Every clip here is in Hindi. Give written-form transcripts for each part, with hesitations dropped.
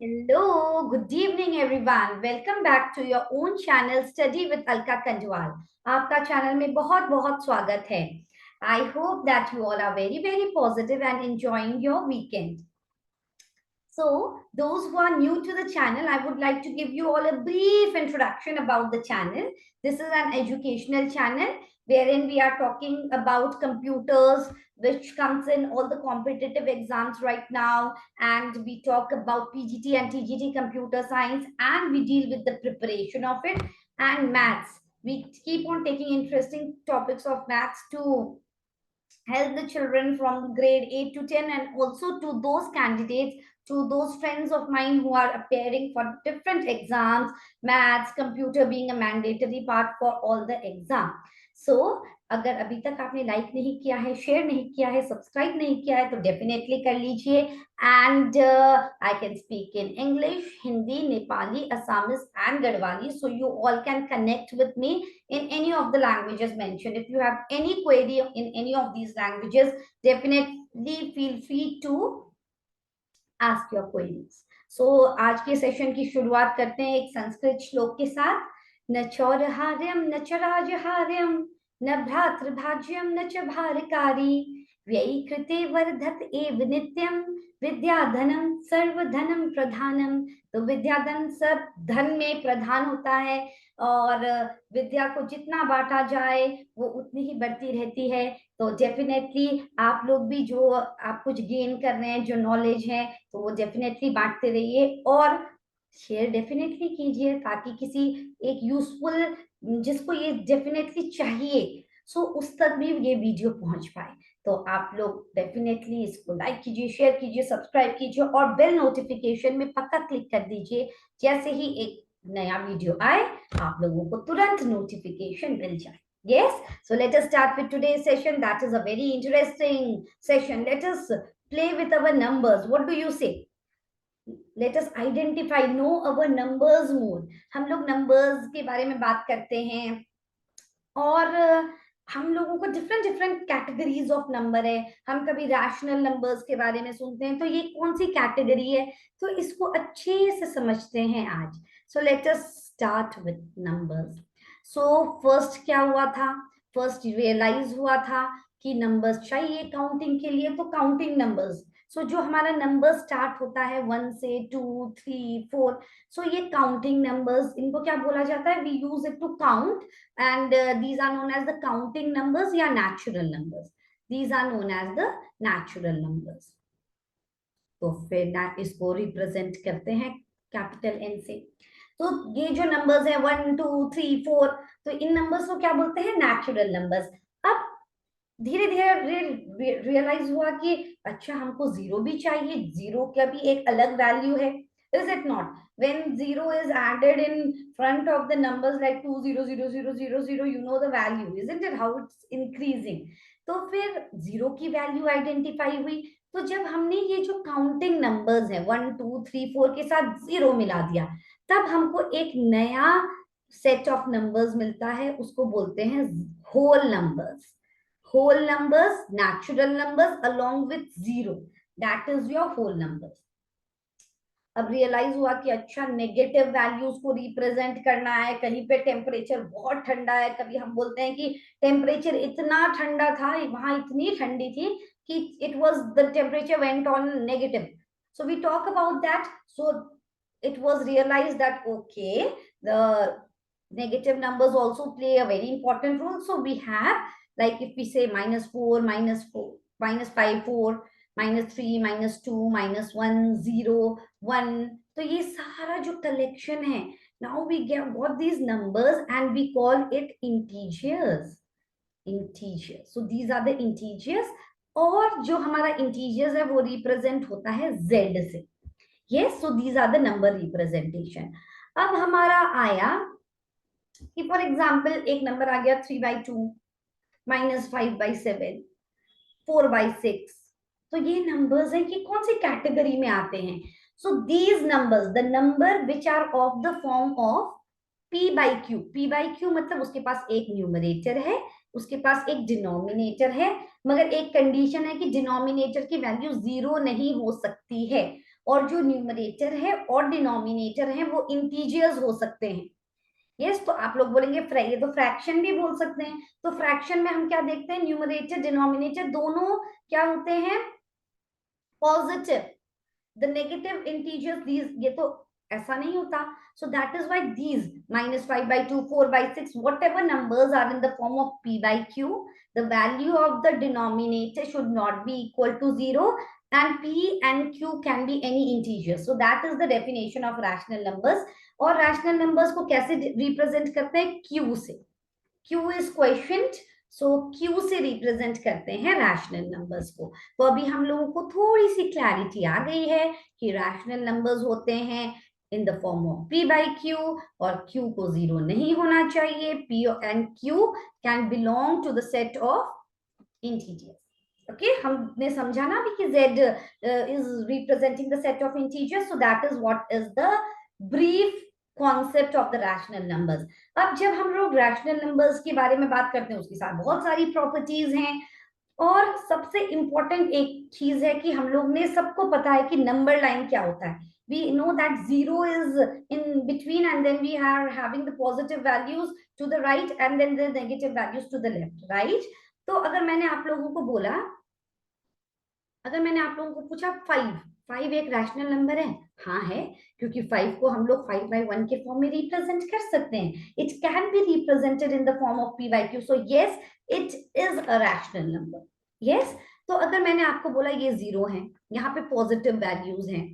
Hello, good evening everyone. Welcome back to your own channel Study with Alka Kanjwal. आपका चैनल में बहुत बहुत स्वागत है. I hope that you all are very positive and enjoying your weekend. So, those who are new to the channel, I would like to give you all a brief introduction about the channel. This is an educational channel wherein we are talking about computers, which comes in all the competitive exams right now. And we talk about PGT and TGT computer science, and we deal with the preparation of it and maths. We keep on taking interesting topics of maths to help the children from grade 8 to 10, and also to those candidates, to those friends of mine who are appearing for different exams, maths, computer being a mandatory part for all the exam. So अगर अभी तक आपने लाइक नहीं किया है, शेयर नहीं किया है, सब्सक्राइब नहीं किया है, तो डेफिनेटली कर लीजिए. And I can speak in English, Hindi, Nepali, assamese and Gadwali, so you all can connect with me in any of the languages mentioned. If you have any query in any of these languages, definitely feel free to ask your queries. So आज के सेशन की शुरुआत करते हैं एक संस्कृत श्लोक के साथ. न चौरहार्यम न च राजहार्यम न भ्रातृभाज्यम न च भारकारी व्ययी कृते वर्धत एव नित्यम विद्याधनम सर्वधनम प्रधानम. तो विद्याधन सब धन में प्रधान होता है, और विद्या को जितना बांटा जाए वो उतनी ही बढ़ती रहती है. तो डेफिनेटली आप लोग भी जो आप कुछ गेन कर रहे हैं, जो नॉलेज है, तो वो डेफिनेटली बांटते रहिए और शेयर डेफिनेटली कीजिए, ताकि किसी एक यूजफुल, जिसको ये डेफिनेटली चाहिए, सो उस तक भी ये वीडियो पहुंच पाए. तो आप लोग डेफिनेटली इसको लाइक कीजिए, शेयर कीजिए, सब्सक्राइब कीजिए और बेल नोटिफिकेशन में पक्का क्लिक कर दीजिए. जैसे ही एक नया वीडियो आए आप लोगों को तुरंत नोटिफिकेशन मिल जाए. Yes, so let us start with today's session. That is a very interesting session. Let us play with our numbers. What do you say? Let us identify, know our numbers more. हम लोग numbers के बारे में बात करते हैं, और हम लोगों को different different categories of number है. हम कभी रैशनल नंबर्स के बारे में सुनते हैं, तो ये कौन सी कैटेगरी है, तो इसको अच्छे से समझते हैं आज. सो let us start with numbers. So first क्या हुआ था? फर्स्ट रियलाइज हुआ था कि नंबर्स चाहिए काउंटिंग के लिए, तो काउंटिंग नंबर्स. सो जो हमारा नंबर स्टार्ट होता है 1 से 2, 3, 4, सो ये काउंटिंग नंबर्स, इनको क्या बोला जाता है? We use it to count, and these are known as the counting numbers या natural numbers. These are known as the natural numbers. तो फिर इसको रिप्रेजेंट करते हैं कैपिटल एन से. तो ये जो नंबर्स है 1, 2, 3, 4, तो इन नंबर्स को क्या बोलते हैं? Natural numbers. अब धीरे धीरे रियलाइज हुआ कि अच्छा, हमको जीरो भी चाहिए, जीरो का भी एक अलग वैल्यू है. Is it not? When zero is added in front of the numbers like 2000000, you know the value, isn't it? How it's increasing. तो फिर जीरो की वैल्यू आइडेंटिफाई हुई. तो जब हमने ये जो काउंटिंग नंबर्स है 1, 2, 3, 4 के साथ जीरो मिला दिया, तब हमको एक नया सेट ऑफ नंबर्स मिलता है, उसको बोलते हैं whole numbers. Whole numbers, natural numbers along with zero, that is your whole numbers. अब रियलाइज हुआ कि अच्छा, नेगेटिव वैल्यूज को रिप्रेजेंट करना है. कहीं पे टेम्परेचर बहुत ठंडा है, कभी हम बोलते हैं कि टेम्परेचर इतना ठंडा था, वहां इतनी ठंडी थी कि it was the temperature went on negative. So we talk about that. So it was realized that okay, the negative numbers also play a very important role. So we have, like if we say -4, -4, -5, 4, -3, -2, -1, 0, 1, तो ये सारा जो कलेक्शन है, now we got these numbers and we call it integers. Integers, so these are the integers. और जो हमारा integers है वो रिप्रेजेंट होता है z से. Yes, so these are the number representation. अब हमारा आया कि फॉर एग्जाम्पल एक नंबर आ गया 3/2, -5/7, 4/6. तो ये नंबर्स हैं कि कौन सी कैटेगरी में आते हैं. So these numbers, the number which are of the form of p/q. p/q मतलब उसके पास एक न्यूमरेटर है, उसके पास एक डिनोमिनेटर है, मगर एक कंडीशन है कि डिनोमिनेटर की वैल्यू जीरो नहीं हो सकती है. और जो न्यूमरेटर है और डिनोमिनेटर है वो इंटीजर्स हो सकते हैं। यस, तो आप लोग बोलेंगे ये तो फ्रैक्शन भी बोल सकते हैं। तो फ्रैक्शन में हम क्या देखते हैं, न्यूमरेटर डिनोमिनेटर दोनों क्या होते हैं, positive. The negative integers these, ये तो ऐसा नहीं होता। So that is why these -5/2, 4/6, whatever numbers are in the form of p by q, the value of the denominator should not be equal to 0, and p and q can be any integer. So that is the definition of rational numbers. और rational numbers को कैसे represent करते हैं, q से। Q is quotient, so Q से रिप्रेजेंट करते हैं रैशनल नंबर्स को। तो अभी हम लोगों को थोड़ी सी क्लैरिटी आ गई है कि रैशनल नंबर्स होते हैं in the form of P by Q, और Q को 0 नहीं होना चाहिए। P and Q can belong to the set of integers. Okay, हमने समझा ना अभी कि Z is representing the set of integers, so that is what is the brief concept of the rational numbers. अब जब हम लोग रैशनल नंबर्स के बारे में बात करते हैं, उसके साथ बहुत सारी प्रॉपर्टीज हैं, और सबसे इंपॉर्टेंट एक चीज है कि हम लोग ने सबको पता है कि नंबर लाइन क्या होता है। we know that 0 is in between, and then we are having the positive values to the right and then the negative values to the left, right? तो अगर मैंने आप लोगों को बोला, अगर मैंने आप लोगों को पूछा 5 एक रैशनल नंबर है, हाँ है, क्योंकि 5 को हम लोग 5/1 के फॉर्म में रिप्रेजेंट कर सकते हैं। It can be represented in the form of p by q, so yes it is a rational number. Yes, तो अगर मैंने आपको बोला ये 0 है, यहाँ पे पॉजिटिव वैल्यूज हैं,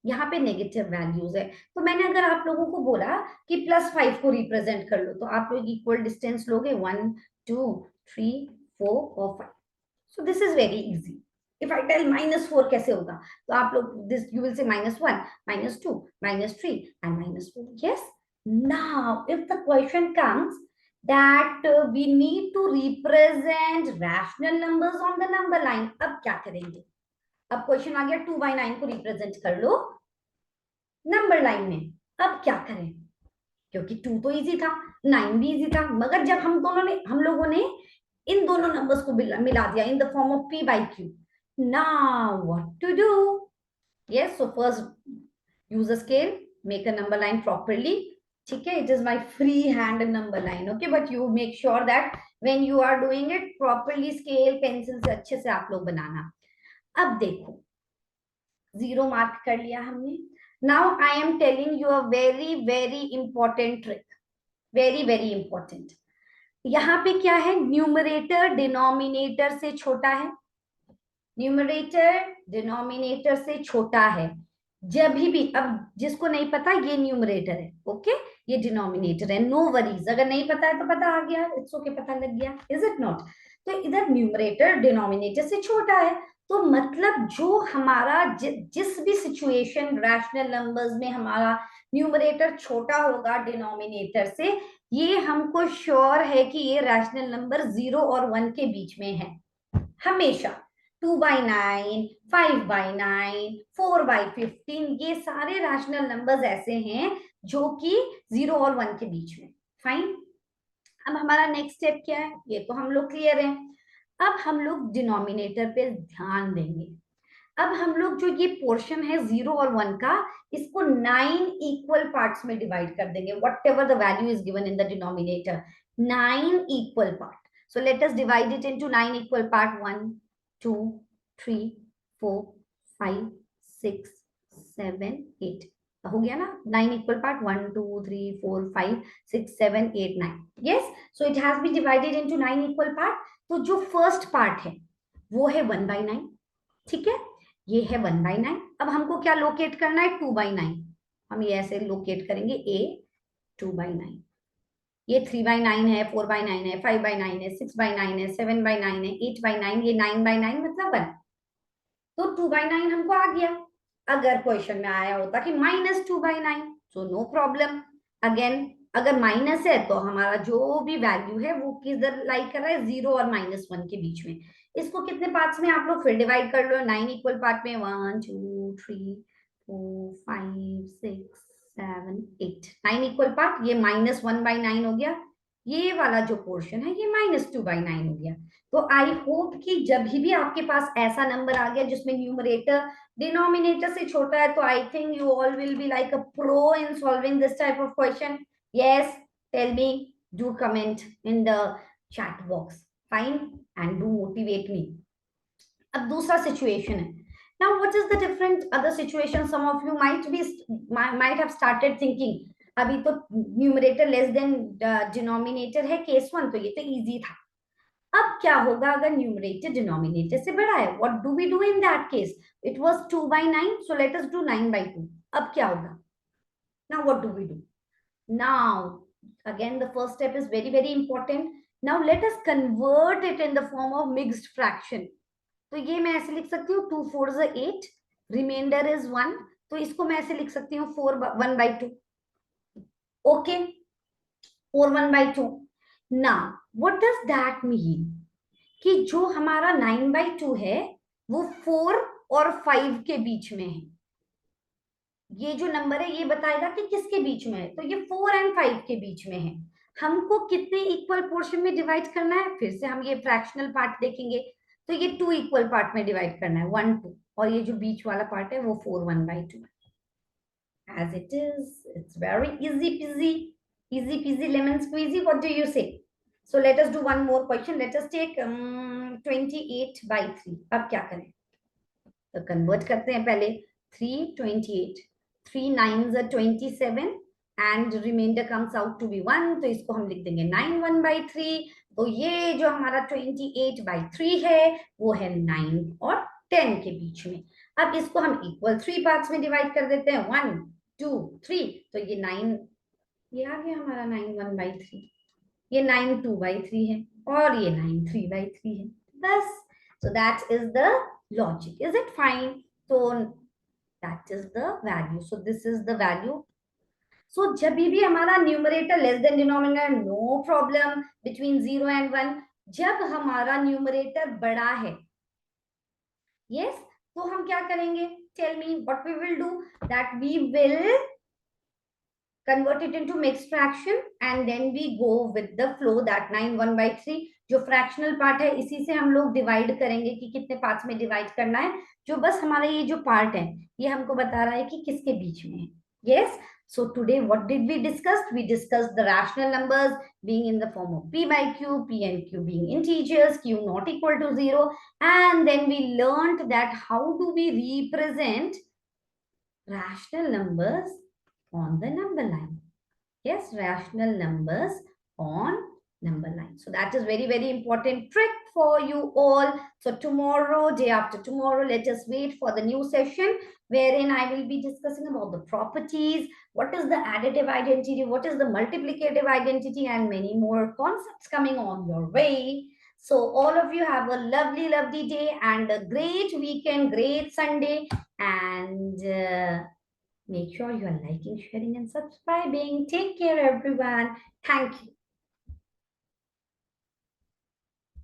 यहाँ पे नेगेटिव वैल्यूज है, तो मैंने अगर आप लोगों को बोला कि +5 को रिप्रेजेंट कर लो, तो आप लोग इक्वल डिस्टेंस लोगे 1 2 3 4 और 5। So this is very easy. If I tell -4 कैसे होगा, तो आप लोग this you will say -1, -2, -3 and -4. Yes. Now, if the question comes that we need to represent rational numbers on the number line, अब क्या करेंगे? अब क्वेश्चन आ गया 2/9 को रिप्रेजेंट कर लो नंबर लाइन में, अब क्या करें? क्योंकि 2 तो इजी था, 9 भी इजी था, मगर जब हम लोगों ने इन दोनों नंबर्स को मिला दिया in the form of p by q, now what to do? Yes, so first use a scale, make a number line properly. ठीक है, it is my free hand number line, okay, but you make sure that when you are doing it properly, scale pencil से अच्छे से आप लोग बनाना। अब देखो 0 मार्क कर लिया हमने। Now I am telling you a very very important trick, very very important। यहाँ पे क्या है, न्यूमरेटर डिनोमिनेटर से छोटा है, न्यूमरेटर डिनोमिनेटर से छोटा है। जब भी, अब जिसको नहीं पता ये न्यूमरेटर है, ओके, ये डिनोमिनेटर है, नो वरीज, अगर नहीं पता है तो पता आ गया, इट्स ओके, पता लग गया, इज इट नॉट? तो इधर न्यूमरेटर डिनोमिनेटर से छोटा है, तो मतलब जो हमारा जिस भी सिचुएशन रैशनल नंबर्स में हमारा न्यूमरेटर छोटा होगा डिनोमिनेटर से, ये हमको श्योर है कि ये रैशनल नंबर 0 और 1 के बीच में है हमेशा। 2/9, 5/9, 4/15, ये सारे रैशनल नंबर्स ऐसे हैं जो कि 0 और 1 के बीच में। फाइन, अब हमारा नेक्स्ट स्टेप क्या है, ये तो हम लोग क्लियर है। अब हम लोग डिनोमिनेटर पे ध्यान देंगे। अब हम लोग जो ये पोर्शन है 0 और 1 का, इसको 9 इक्वल पार्ट्स में डिवाइड कर देंगे, what ever the value is given in the denominator, 9 equal part. So let us divide it into 9 equal part, 1 2 3 4 5 6 7 8, हो गया ना? 9 equal part, 1 2 3 4 5 6 7 8 9। yes, so it has been divided into 9 equal part। तो जो फर्स्ट पार्ट है वो है 1/9, ठीक है, ये है 1/9। अब हमको क्या लोकेट करना है, 2/9। हम ये ऐसे लोकेट करेंगे, a 2/9, ये 3/9 है, 4/9 है, 5/9 है, 6/9 है, 7/9 है, 8/9, ये 9/9 मतलब 1। तो 2/9 हमको आ गया। अगर क्वेश्चन में आया होता कि -2/9, सो नो प्रॉब्लम। अगेन अगर माइनस है तो हमारा जो भी वैल्यू है वो किधर लाई कर रहा है, 0 और -1 के बीच में। इसको कितने पार्ट्स में आप लोग फिर डिवाइड कर लो, 9 इक्वल पार्ट में, 1 2 3 4 5 6 7 8, 9 इक्वल पार्ट, ये -1/9 हो गया, ये वाला जो पोर्शन है ये -2/9 हो गया। तो आई होप कि जब भी आपके पास ऐसा नंबर आ गया जिसमें न्यूमरेटर डिनोमिनेटर से छोटा है, तो I think you all will be like a pro in solving this type of question. Yes, tell me, do comment in the chat box, fine, and do motivate me. अब दूसरा सिचुएशन है। now what is the different other situation, some of you might have started thinking, अभी तो न्यूमरेटर लेस देन डिनोमिनेटर है केस वन, तो ये तो इजी था। अब क्या होगा अगर न्यूमरेटर डिनोमिनेटर से बड़ा है? What do we do in that case? It was 2/9, so let us do 9/2। अब क्या होगा? Now what do we do? Now again the first step is very very important. Now let us convert it in the form of mixed fraction. तो ये मैं ऐसे लिख सकती हूँ 2 4 8, रिमाइंडर इज 1, तो इसको मैं ऐसे लिख सकती हूँ 4 1/2। Okay, 4 1/2। Now what does that mean? कि जो हमारा 9/2 है वो 4 और 5 के बीच में है। ये जो नंबर है ये बताएगा कि किसके बीच में है, तो ये 4 एंड 5 के बीच में है। हमको कितने इक्वल पोर्शन में डिवाइड करना है? फिर से हम ये फ्रैक्शनल पार्ट देखेंगे, तो ये 2 इक्वल पार्ट में डिवाइड करना है, 1 2, और ये जो बीच वाला पार्ट है वो 4 1/2। as it is, it's very easy peasy lemon squeezy, what do you say? So let us do one more question. Let us take 28/3। अब क्या करें? तो कन्वर्ट करते हैं पहले। 3 28, 3 9 27, and remainder comes out to be 1, तो इसको हम लिख देंगे 9 1/3। तो ये जो हमारा 28/3 है वो है 9 और 10 के बीच में। अब इसको हम इक्वल 3 पार्ट्स में डिवाइड कर देते हैं, 1 2 3, तो ये 9, ये आ गया हमारा 9 1/3, ये 9 2/3 है, और ये 9 3/3 है, बस। So that is the logic. Is it fine? So that is the value. So this is the value. So जब भी हमारा numerator less than denominator, no problem between 0 and 1। जब हमारा न्यूमरेटर बड़ा है, yes, तो हम क्या करेंगे? Tell me what we will do. That we will convert it into mixed fraction and then we go with the flow that 9 1/3। जो फ्रैक्शनल पार्ट है इसी से हम लोग डिवाइड करेंगे कि कितने पार्ट्स में डिवाइड करना है। जो बस हमारा ये जो पार्ट है ये हमको बता रहा है कि किसके बीच में है। yes, so today what did we discuss? We discussed the rational numbers being in the form of p by q, p and q being integers, q not equal to 0, and then we learned that how do we represent rational numbers on the number line. Yes, rational numbers on number line. So that is very, very important trick for you all. So tomorrow, day after tomorrow, let us wait for the new session wherein I will be discussing about the properties, what is the additive identity, what is the multiplicative identity, and many more concepts coming on your way. So all of you have a lovely, lovely day and a great weekend, great Sunday, and make sure you are liking, sharing, and subscribing. Take care, everyone. Thank you.